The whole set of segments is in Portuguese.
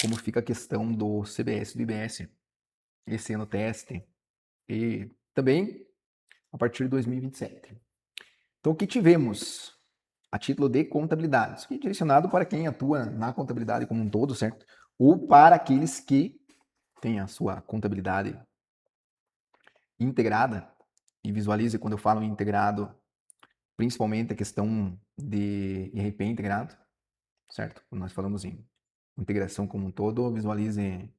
como fica a questão do CBS e do IBS, esse ano teste, e também a partir de 2027. Então, o que tivemos a título de contabilidade? Isso aqui é direcionado para quem atua na contabilidade como um todo, certo? Ou para aqueles que têm a sua contabilidade integrada, e visualize quando eu falo integrado, principalmente a questão de ERP integrado, certo? Quando nós falamos em integração como um todo, visualize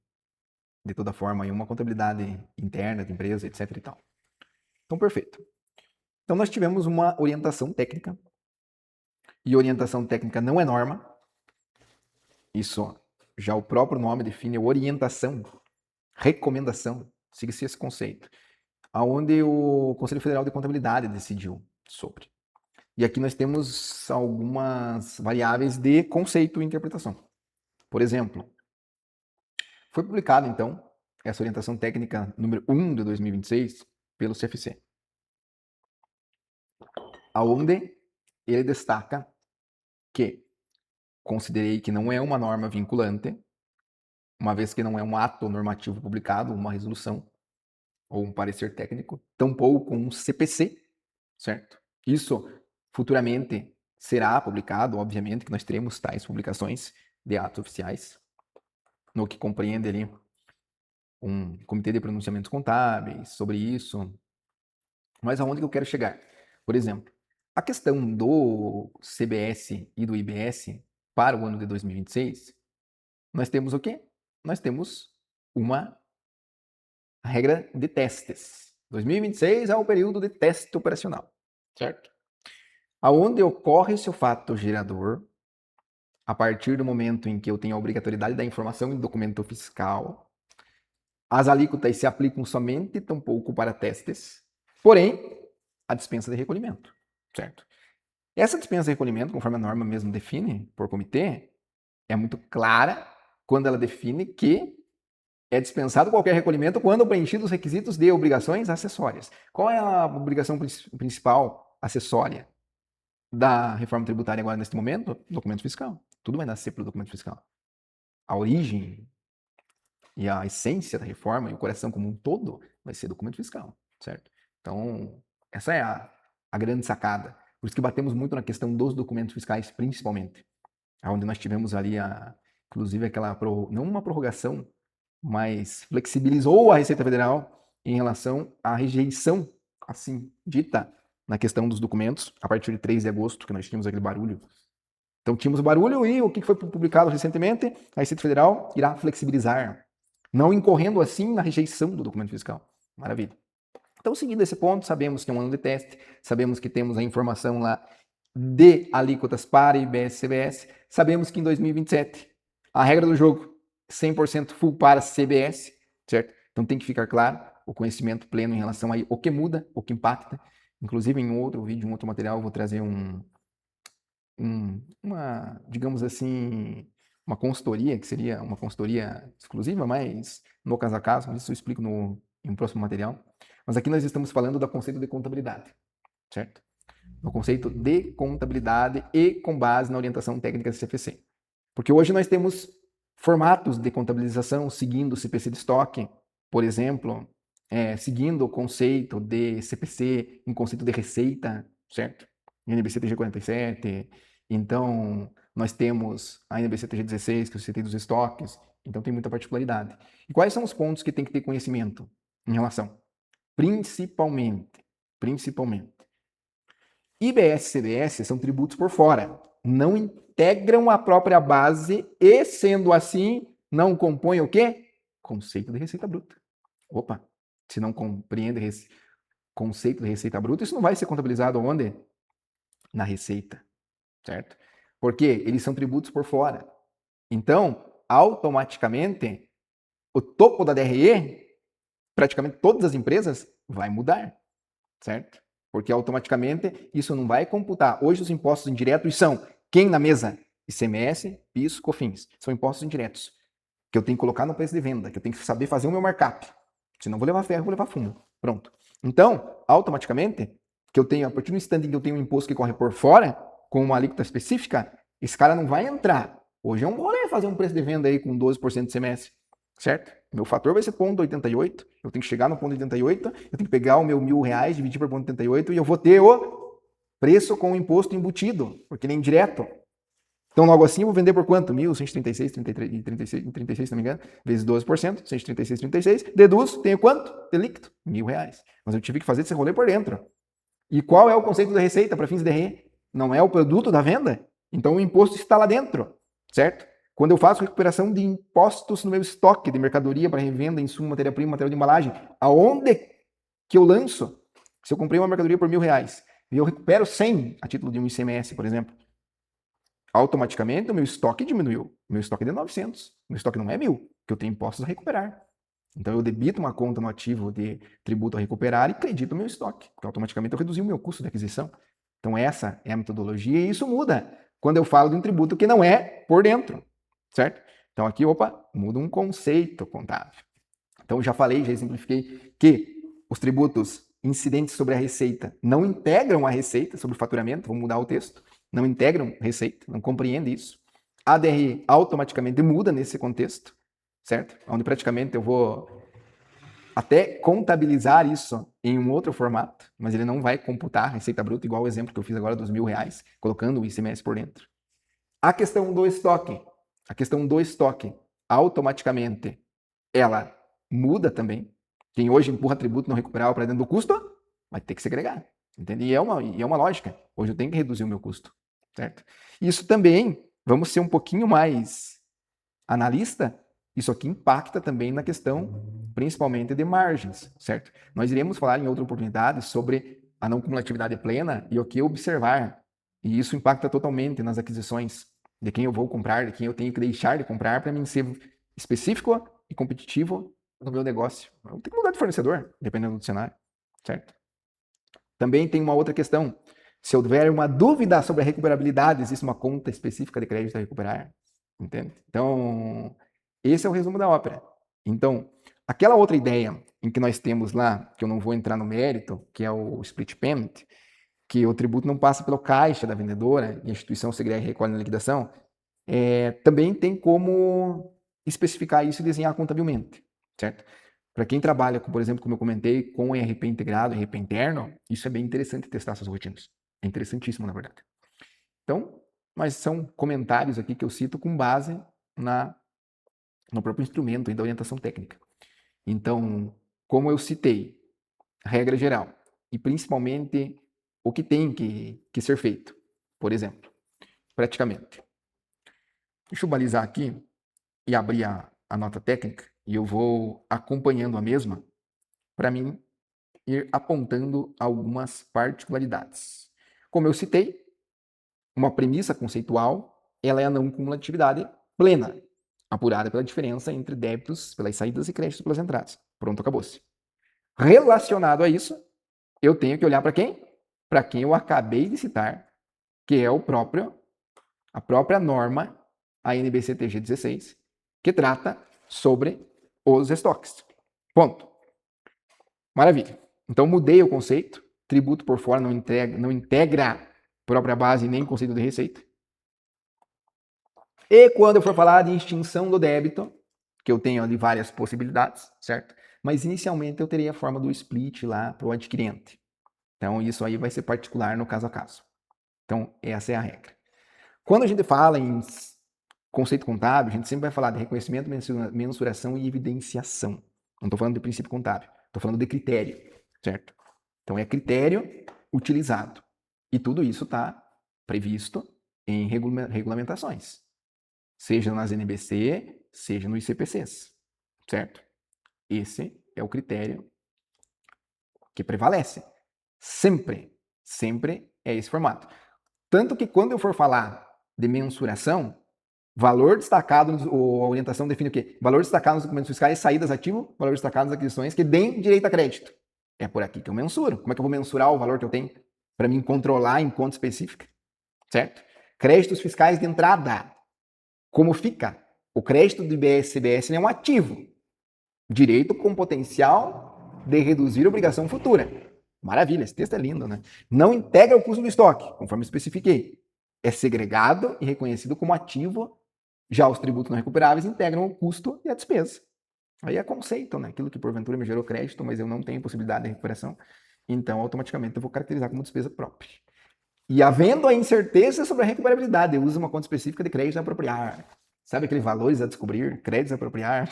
de toda forma aí uma contabilidade interna de empresa, etc e tal. Então, perfeito. Então, nós tivemos uma orientação técnica, e orientação técnica não é norma, isso já o próprio nome define orientação, recomendação, siga-se esse conceito, aonde o Conselho Federal de Contabilidade decidiu sobre. E aqui nós temos algumas variáveis de conceito e interpretação. Por exemplo, foi publicada, então, essa orientação técnica número 1 de 2026 pelo CFC, aonde ele destaca que considerei que não é uma norma vinculante, uma vez que não é um ato normativo publicado, uma resolução ou um parecer técnico, tampouco um CPC, certo? Isso futuramente será publicado, obviamente que nós teremos tais publicações de atos oficiais, no que compreende ali um comitê de pronunciamentos contábeis sobre isso. Mas aonde que eu quero chegar? Por exemplo, a questão do CBS e do IBS para o ano de 2026, nós temos o quê? Nós temos uma regra de testes. 2026 é o período de teste operacional, certo? Aonde ocorre esse fato gerador, a partir do momento em que eu tenho a obrigatoriedade da informação em documento fiscal, as alíquotas se aplicam somente tampouco para testes, porém, a dispensa de recolhimento, certo? Essa dispensa de recolhimento, conforme a norma mesmo define por comitê, é muito clara quando ela define que é dispensado qualquer recolhimento quando preenchidos os requisitos de obrigações acessórias. Qual é a obrigação principal acessória da reforma tributária agora neste momento? Documento fiscal. Tudo vai nascer pelo documento fiscal. A origem e a essência da reforma e o coração como um todo vai ser documento fiscal, certo? Então, essa é a grande sacada. Por isso que batemos muito na questão dos documentos fiscais, principalmente. Onde nós tivemos ali, inclusive, aquela, não uma prorrogação, mas flexibilizou a Receita Federal em relação à rejeição, assim, dita na questão dos documentos, a partir de 3 de agosto, que nós tínhamos aquele barulho. Então, tínhamos o barulho e o que foi publicado recentemente, a Receita Federal irá flexibilizar, não incorrendo assim na rejeição do documento fiscal. Maravilha. Então, seguindo esse ponto, sabemos que é um ano de teste, sabemos que temos a informação lá de alíquotas para IBS e CBS, sabemos que em 2027 a regra do jogo 100% full para CBS, certo? Então tem que ficar claro o conhecimento pleno em relação a o que muda, o que impacta. Inclusive em outro vídeo, em outro material, eu vou trazer uma, digamos assim, uma consultoria, que seria uma consultoria exclusiva, mas no caso a caso, isso eu explico em um próximo material. Mas aqui nós estamos falando do conceito de contabilidade, certo? No conceito de contabilidade e com base na orientação técnica do CFC. Porque hoje nós temos formatos de contabilização seguindo o CPC de estoque, por exemplo, seguindo o conceito de CPC em conceito de receita, certo? NBC-TG 47, então nós temos a NBC-TG 16, que eu citei dos estoques, então tem muita particularidade. E quais são os pontos que tem que ter conhecimento em relação? Principalmente, IBS e CBS são tributos por fora, não integram a própria base e, sendo assim, não compõem o quê? Conceito de receita bruta. Opa, se não compreende conceito de receita bruta, isso não vai ser contabilizado onde? Na receita, certo? Porque eles são tributos por fora. Então, automaticamente, o topo da DRE, praticamente todas as empresas, vai mudar, certo? Porque automaticamente isso não vai computar. Hoje os impostos indiretos são quem na mesa? ICMS, PIS, COFINS. São impostos indiretos que eu tenho que colocar no preço de venda, que eu tenho que saber fazer o meu markup. Senão vou levar ferro, vou levar fumo. Pronto. Então, automaticamente, que eu tenho, a partir do instante em que eu tenho um imposto que corre por fora, com uma alíquota específica, esse cara não vai entrar. Hoje é um rolê fazer um preço de venda aí com 12% de CMS, certo? Meu fator vai ser 0,88, eu tenho que chegar no 0,88, eu tenho que pegar o meu R$ 1.000, dividir por 0,88 e eu vou ter o preço com o imposto embutido, porque ele é indireto. Então, logo assim, eu vou vender por quanto? 1.136,36, se não me engano, vezes 12%, 136,36, deduz, tenho quanto? De líquido? R$ 1.000. Mas eu tive que fazer esse rolê por dentro. E qual é o conceito da receita para fins de RE? Não é o produto da venda? Então, o imposto está lá dentro, certo? Quando eu faço recuperação de impostos no meu estoque de mercadoria para revenda, insumo, matéria-prima, material de embalagem, aonde que eu lanço? Se eu comprei uma mercadoria por R$ 1.000 e eu recupero 100 a título de um ICMS, por exemplo, automaticamente o meu estoque diminuiu. Meu estoque é de 900. Meu estoque não é 1.000, que eu tenho impostos a recuperar. Então eu debito uma conta no ativo de tributo a recuperar e credito o meu estoque, porque automaticamente eu reduzi o meu custo de aquisição. Então essa é a metodologia e isso muda quando eu falo de um tributo que não é por dentro, certo? Então aqui, muda um conceito contábil. Então já falei, já exemplifiquei que os tributos incidentes sobre a receita não integram a receita sobre o faturamento, vou mudar o texto, não integram receita, não compreende isso. A DRE automaticamente muda nesse contexto, certo? Onde praticamente eu vou até contabilizar isso em um outro formato, mas ele não vai computar a receita bruta, igual o exemplo que eu fiz agora dos R$ 1.000, colocando o ICMS por dentro. A questão do estoque, automaticamente, ela muda também. Quem hoje empurra tributo não recuperável para dentro do custo, vai ter que segregar. Entende? E é uma lógica. Hoje eu tenho que reduzir o meu custo, certo? Isso também, vamos ser um pouquinho mais analista, isso aqui impacta também na questão, principalmente de margens, certo? Nós iremos falar em outra oportunidade sobre a não cumulatividade plena e o que observar. E isso impacta totalmente nas aquisições de quem eu vou comprar, de quem eu tenho que deixar de comprar para mim ser específico e competitivo no meu negócio. Eu tenho que mudar de fornecedor, dependendo do cenário, certo? Também tem uma outra questão. Se houver uma dúvida sobre a recuperabilidade, existe uma conta específica de crédito a recuperar, entende? Então, esse é o resumo da ópera. Então, aquela outra ideia em que nós temos lá, que eu não vou entrar no mérito, que é o split payment, que o tributo não passa pelo caixa da vendedora e a instituição segrega e recolhe na liquidação, também tem como especificar isso e desenhar contabilmente, certo? Para quem trabalha, por exemplo, como eu comentei, com ERP integrado, ERP interno, isso é bem interessante testar essas rotinas. É interessantíssimo, na verdade. Então, mas são comentários aqui que eu cito com base no próprio instrumento da orientação técnica. Então, como eu citei, regra geral, e principalmente o que tem que ser feito. Por exemplo, praticamente. Deixa eu balizar aqui e abrir a nota técnica e eu vou acompanhando a mesma para mim ir apontando algumas particularidades. Como eu citei, uma premissa conceitual, ela é a não cumulatividade plena, apurada pela diferença entre débitos pelas saídas e créditos pelas entradas. Pronto, acabou-se. Relacionado a isso, eu tenho que olhar para quem? Para quem eu acabei de citar, que é a própria norma, a NBCTG 16, que trata sobre os estoques. Ponto. Maravilha. Então mudei o conceito. Tributo por fora não integra própria base nem conceito de receita. E quando eu for falar de extinção do débito, que eu tenho ali várias possibilidades, certo? Mas inicialmente eu teria a forma do split lá para o adquirente. Então isso aí vai ser particular no caso a caso. Então essa é a regra. Quando a gente fala em conceito contábil, a gente sempre vai falar de reconhecimento, mensuração e evidenciação. Não estou falando de princípio contábil, estou falando de critério, certo? Então é critério utilizado. E tudo isso está previsto em regulamentações, seja nas NBC, seja no ICPCs, certo? Esse é o critério que prevalece. Sempre é esse formato. Tanto que quando eu for falar de mensuração, valor destacado, a orientação define o quê? Valor destacado nos documentos fiscais, saídas ativo, valor destacado nas aquisições que deem direito a crédito. É por aqui que eu mensuro. Como é que eu vou mensurar o valor que eu tenho para mim controlar em conta específica? Certo? Créditos fiscais de entrada. Como fica? O crédito do IBS-CBS é um ativo. Direito com potencial de reduzir obrigação futura. Maravilha, esse texto é lindo, né? Não integra o custo do estoque, conforme especifiquei. É segregado e reconhecido como ativo Já os tributos não recuperáveis integram o custo e a despesa. Aí é conceito, né? Aquilo que porventura me gerou crédito, mas eu não tenho possibilidade de recuperação, então automaticamente eu vou caracterizar como despesa própria. E havendo a incerteza sobre a recuperabilidade, eu uso uma conta específica de crédito a apropriar. Sabe aquele valores a descobrir, créditos a apropriar,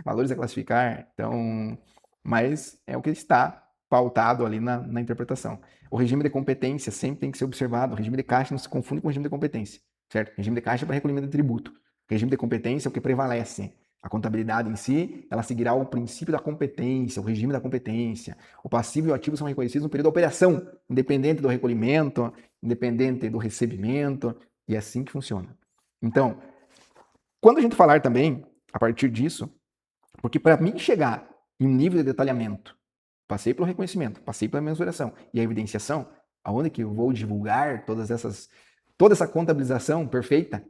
valores a classificar? Então, mas é o que está pautado ali na interpretação. O regime de competência sempre tem que ser observado. O regime de caixa não se confunde com o regime de competência, certo? O regime de caixa é para recolhimento de tributo. O regime de competência é o que prevalece. A contabilidade em si, ela seguirá o princípio da competência, o regime da competência. O passivo e o ativo são reconhecidos no período da operação, independente do recolhimento, independente do recebimento, e é assim que funciona. Então, quando a gente falar também, a partir disso, porque para mim chegar em um nível de detalhamento, passei pelo reconhecimento, passei pela mensuração e a evidenciação, aonde que eu vou divulgar toda essa contabilização perfeita?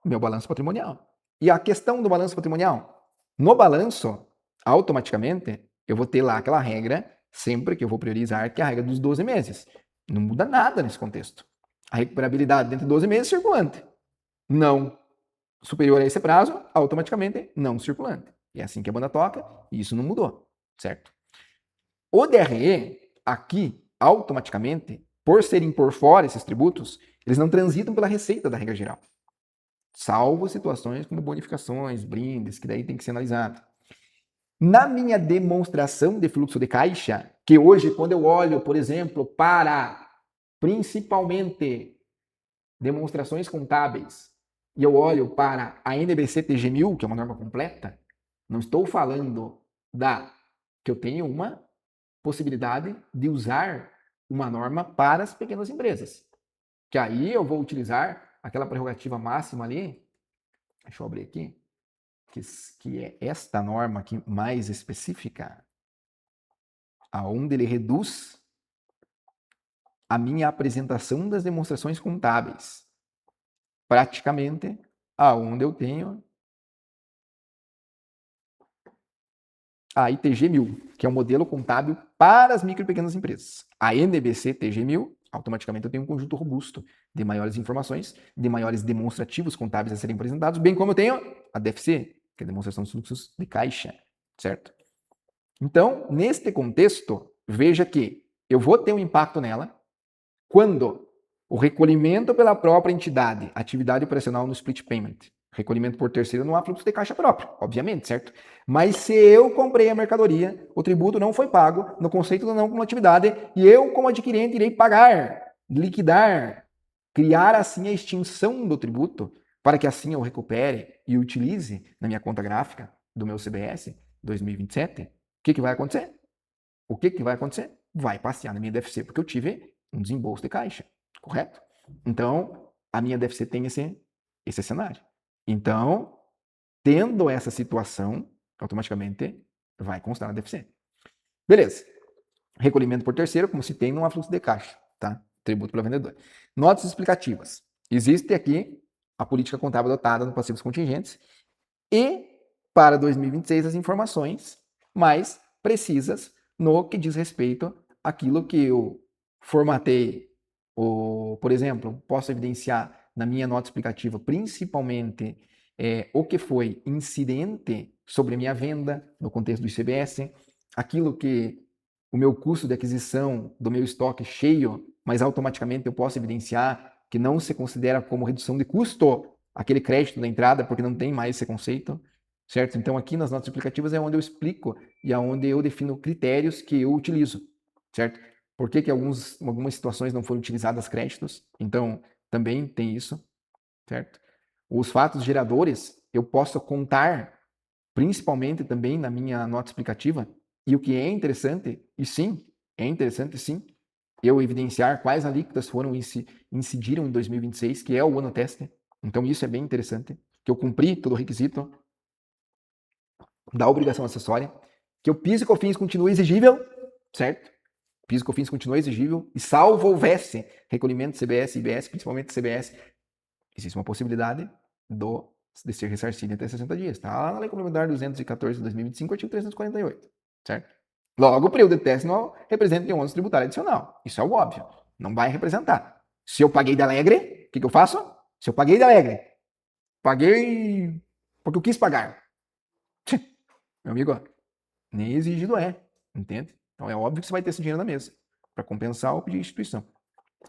Meu balanço patrimonial. E a questão do balanço patrimonial? No balanço, automaticamente, eu vou ter lá aquela regra, sempre que eu vou priorizar, que é a regra dos 12 meses. Não muda nada nesse contexto. A recuperabilidade dentro de 12 meses circulante. Não superior a esse prazo, automaticamente não circulante. E é assim que a banda toca, e isso não mudou, certo? O DRE, aqui, automaticamente, por serem por fora esses tributos, eles não transitam pela receita da regra geral. Salvo situações como bonificações, brindes, que daí tem que ser analisado. Na minha demonstração de fluxo de caixa, que hoje, quando eu olho, por exemplo, para principalmente demonstrações contábeis, e eu olho para a NBC TG1000, que é uma norma completa, não estou falando que eu tenho uma possibilidade de usar uma norma para as pequenas empresas. Que aí eu vou utilizar aquela prerrogativa máxima ali, deixa eu abrir aqui, que é esta norma aqui mais específica, aonde ele reduz a minha apresentação das demonstrações contábeis, praticamente aonde eu tenho a ITG1000, que é o modelo contábil para as micro e pequenas empresas. A NBC TG1000, automaticamente eu tenho um conjunto robusto de maiores informações, de maiores demonstrativos contábeis a serem apresentados, bem como eu tenho a DFC, que é a demonstração dos fluxos de caixa, certo? Então, neste contexto, veja que eu vou ter um impacto nela quando o recolhimento pela própria entidade, atividade operacional no split payment, recolhimento por terceiro não há fluxo de caixa próprio, obviamente, certo? Mas se eu comprei a mercadoria, o tributo não foi pago no conceito da não cumulatividade e eu, como adquirente, irei pagar, liquidar, criar assim a extinção do tributo para que assim eu recupere e utilize na minha conta gráfica do meu CBS 2027, o que vai acontecer? O que vai acontecer? Vai passear na minha DFC, porque eu tive um desembolso de caixa, correto? Então, a minha DFC tem esse cenário. Então, tendo essa situação, automaticamente vai constar na DFC. Beleza. Recolhimento por terceiro, como se tem, não há fluxo de caixa, tá? Tributo pelo vendedor. Notas explicativas. Existe aqui a política contábil adotada no passivos contingentes e, para 2026, as informações mais precisas no que diz respeito àquilo que eu formatei. Por exemplo, posso evidenciar na minha nota explicativa, principalmente, o que foi incidente sobre a minha venda, no contexto do ICBS, aquilo que o meu custo de aquisição do meu estoque cheio, mas automaticamente eu posso evidenciar que não se considera como redução de custo aquele crédito da entrada, porque não tem mais esse conceito, certo? Então, aqui nas notas explicativas é onde eu explico e é onde eu defino critérios que eu utilizo, certo? Por que algumas situações não foram utilizadas créditos? Então, também tem isso, certo? Os fatos geradores, eu posso contar, principalmente também na minha nota explicativa, e o que é interessante, e sim, é interessante sim, eu evidenciar quais alíquotas incidiram em 2026, que é o ano teste. Então isso é bem interessante, que eu cumpri todo o requisito da obrigação acessória, que o PIS e COFINS continua exigível, certo? PIS e COFINS continua exigível, e salvo houvesse recolhimento de CBS e IBS, principalmente CBS, existe uma possibilidade de ser ressarcido até 60 dias. Está lá na Lei Complementar 214 de 2025, artigo 348, certo? Logo, o período de teste não representa nenhum ônus tributário adicional. Isso é o óbvio. Não vai representar. Se eu paguei de alegre, o que eu faço? Se eu paguei de alegre, Paguei porque eu quis pagar. Meu amigo, ó, nem exigido é, entende? Então é óbvio que você vai ter esse dinheiro na mesa para compensar ou pedir instituição.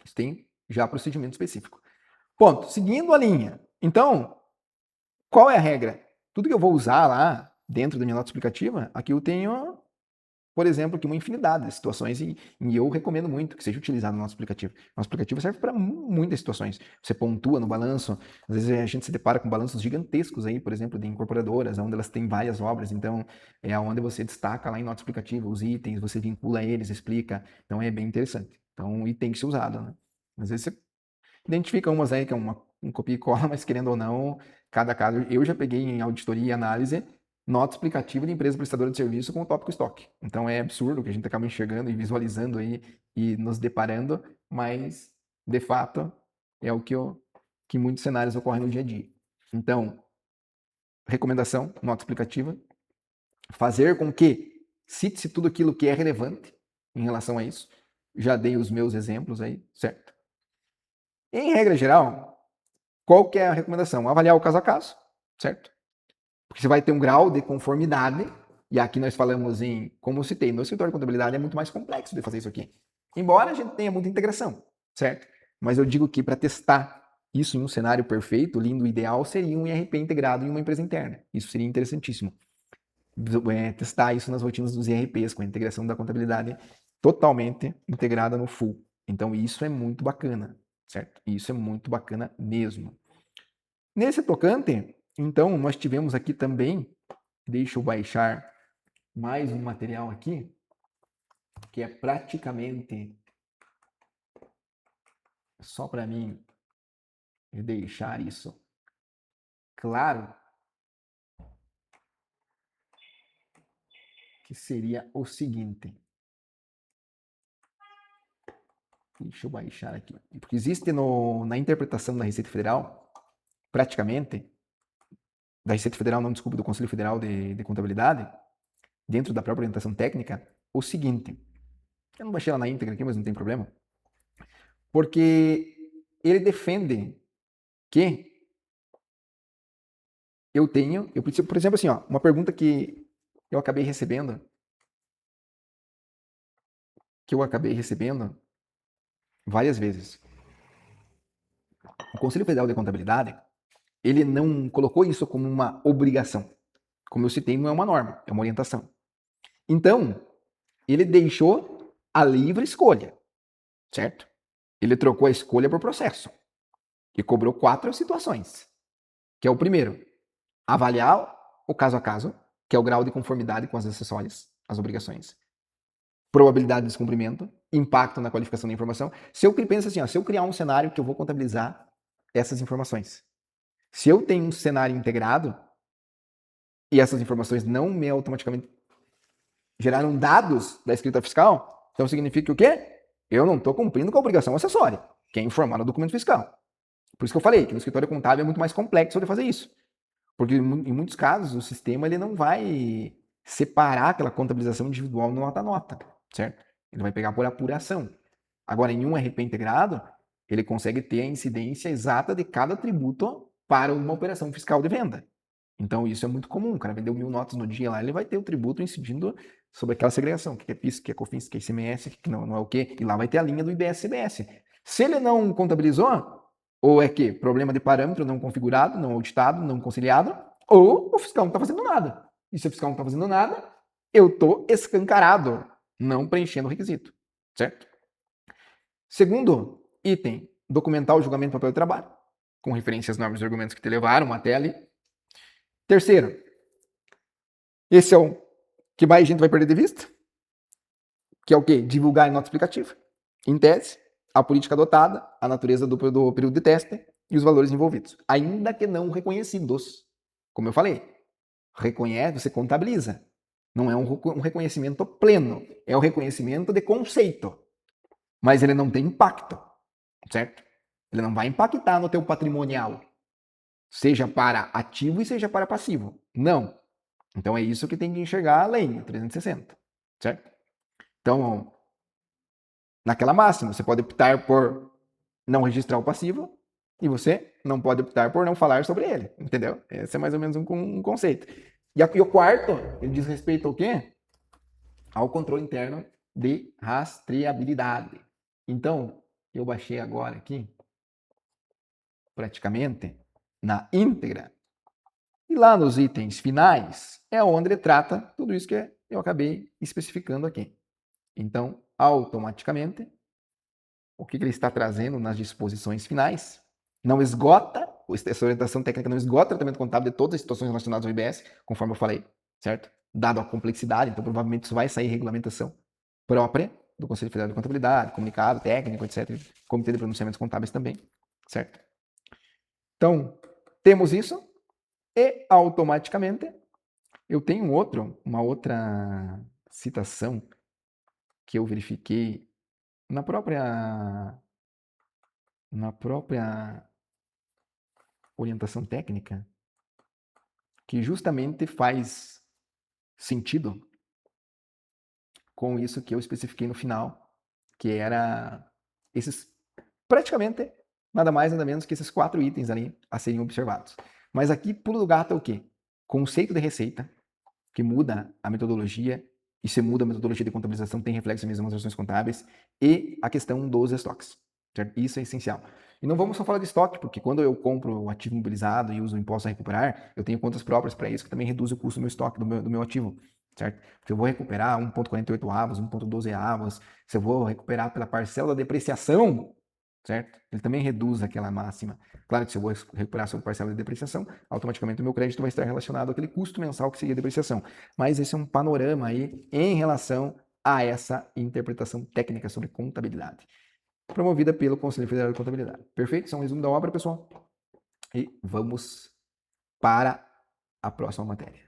Isso tem já procedimento específico. Ponto. Seguindo a linha. Então, qual é a regra? Tudo que eu vou usar lá dentro da minha nota explicativa, aqui eu tenho, por exemplo, aqui uma infinidade de situações e eu recomendo muito que seja utilizado no nosso aplicativo. O nosso aplicativo serve para muitas situações. Você pontua no balanço, às vezes a gente se depara com balanços gigantescos aí, por exemplo, de incorporadoras, onde elas têm várias obras, então é onde você destaca lá em nota explicativa os itens, você vincula eles, explica, então é bem interessante. Então, e tem que ser usado, né? Às vezes você identifica umas aí que é um copia e cola, mas querendo ou não, cada caso. Eu já peguei em auditoria e análise nota explicativa de empresa prestadora de serviço com o tópico estoque. Então é absurdo que a gente acaba enxergando e visualizando aí e nos deparando, mas de fato é o que muitos cenários ocorrem no dia a dia. Então, recomendação, nota explicativa, fazer com que cite-se tudo aquilo que é relevante em relação a isso. Já dei os meus exemplos aí, certo? Em regra geral, qual que é a recomendação? Avaliar o caso a caso, certo? Porque você vai ter um grau de conformidade, e aqui nós falamos em, como eu citei, no escritório de contabilidade é muito mais complexo de fazer isso aqui. Embora a gente tenha muita integração, certo? Mas eu digo que para testar isso em um cenário perfeito, lindo, ideal, seria um IRP integrado em uma empresa interna. Isso seria interessantíssimo. Testar isso nas rotinas dos IRPs, com a integração da contabilidade totalmente integrada no full. Então isso é muito bacana, certo? Isso é muito bacana mesmo. Nesse tocante, então, nós tivemos aqui também, deixa eu baixar mais um material aqui, que é praticamente só para mim deixar isso claro, que seria o seguinte. Deixa eu baixar aqui. Porque existe na interpretação da Receita Federal, praticamente, da Receita Federal, não, desculpa, do Conselho Federal de Contabilidade, dentro da própria orientação técnica, o seguinte. Eu não baixei ela na íntegra aqui, mas não tem problema. Porque ele defende que eu preciso, por exemplo, assim, ó, uma pergunta que eu acabei recebendo, várias vezes. O Conselho Federal de Contabilidade, ele não colocou isso como uma obrigação. Como eu citei, não é uma norma, é uma orientação. Então, ele deixou a livre escolha, certo? Ele trocou a escolha por processo e cobrou 4 situações, que é o primeiro, avaliar o caso a caso, que é o grau de conformidade com as acessórias, as obrigações. Probabilidade de descumprimento, impacto na qualificação da informação. Se eu penso assim, ó, se eu criar um cenário que eu vou contabilizar essas informações, se eu tenho um cenário integrado e essas informações não me automaticamente geraram dados da escrita fiscal, então significa que o quê? Eu não estou cumprindo com a obrigação acessória, que é informar no documento fiscal. Por isso que eu falei que no escritório contábil é muito mais complexo de fazer isso. Porque em muitos casos o sistema ele não vai separar aquela contabilização individual nota a nota, certo? Ele vai pegar por apuração. Agora, em um RP integrado, ele consegue ter a incidência exata de cada tributo para uma operação fiscal de venda. Então, isso é muito comum. O cara vendeu 1.000 notas no dia lá, ele vai ter o tributo incidindo sobre aquela segregação, que é PIS, que é COFINS, que é ICMS, que não é o quê, e lá vai ter a linha do IBS-CBS. Se ele não contabilizou, ou é que problema de parâmetro não configurado, não auditado, não conciliado, ou o fiscal não está fazendo nada. E se o fiscal não está fazendo nada, eu estou escancarado, não preenchendo o requisito, certo? Segundo item, documentar o julgamento do papel de trabalho, com referência às normas e argumentos que te levaram até ali. Terceiro, esse é o que mais a gente vai perder de vista, que é o quê? Divulgar em nota explicativa. Em tese, a política adotada, a natureza do período de teste e os valores envolvidos, ainda que não reconhecidos. Como eu falei, reconhece, você contabiliza. Não é um reconhecimento pleno, é um reconhecimento de conceito. Mas ele não tem impacto, certo? Ele não vai impactar no teu patrimonial, seja para ativo e seja para passivo. Não. Então é isso que tem que enxergar a lei 360, certo? Então, naquela máxima, você pode optar por não registrar o passivo e você não pode optar por não falar sobre ele, entendeu? Esse é mais ou menos um conceito. E o quarto, ele diz respeito ao quê? Ao controle interno de rastreabilidade. Então, eu baixei agora aqui, praticamente, na íntegra. E lá nos itens finais é onde ele trata tudo isso que eu acabei especificando aqui. Então, automaticamente, o que ele está trazendo nas disposições finais não esgota, essa orientação técnica não esgota o tratamento contábil de todas as situações relacionadas ao IBS, conforme eu falei, certo? Dado a complexidade, então provavelmente isso vai sair regulamentação própria do Conselho Federal de Contabilidade, comunicado técnico, etc. Comitê de Pronunciamentos Contábeis também, certo? Então, temos isso e automaticamente eu tenho uma outra citação que eu verifiquei na própria orientação técnica, que justamente faz sentido com isso que eu especifiquei no final, que era esses praticamente nada mais nada menos que esses 4 itens ali a serem observados. Mas aqui pulo do gato é o quê? Conceito de receita, que muda a metodologia, e se muda a metodologia de contabilização, tem reflexo nas demonstrações contábeis, e a questão dos estoques. Certo? Isso é essencial. E não vamos só falar de estoque, porque quando eu compro o ativo imobilizado e uso o imposto a recuperar, eu tenho contas próprias para isso, que também reduz o custo do meu estoque, do meu ativo. Certo? Se eu vou recuperar 1,48 avos, 1,12 avos, se eu vou recuperar pela parcela da depreciação, certo? Ele também reduz aquela máxima. Claro que se eu vou recuperar sobre parcela de depreciação, automaticamente o meu crédito vai estar relacionado àquele custo mensal que seria a depreciação. Mas esse é um panorama aí em relação a essa interpretação técnica sobre contabilidade, promovida pelo Conselho Federal de Contabilidade. Perfeito? Isso é um resumo da obra, pessoal. E vamos para a próxima matéria.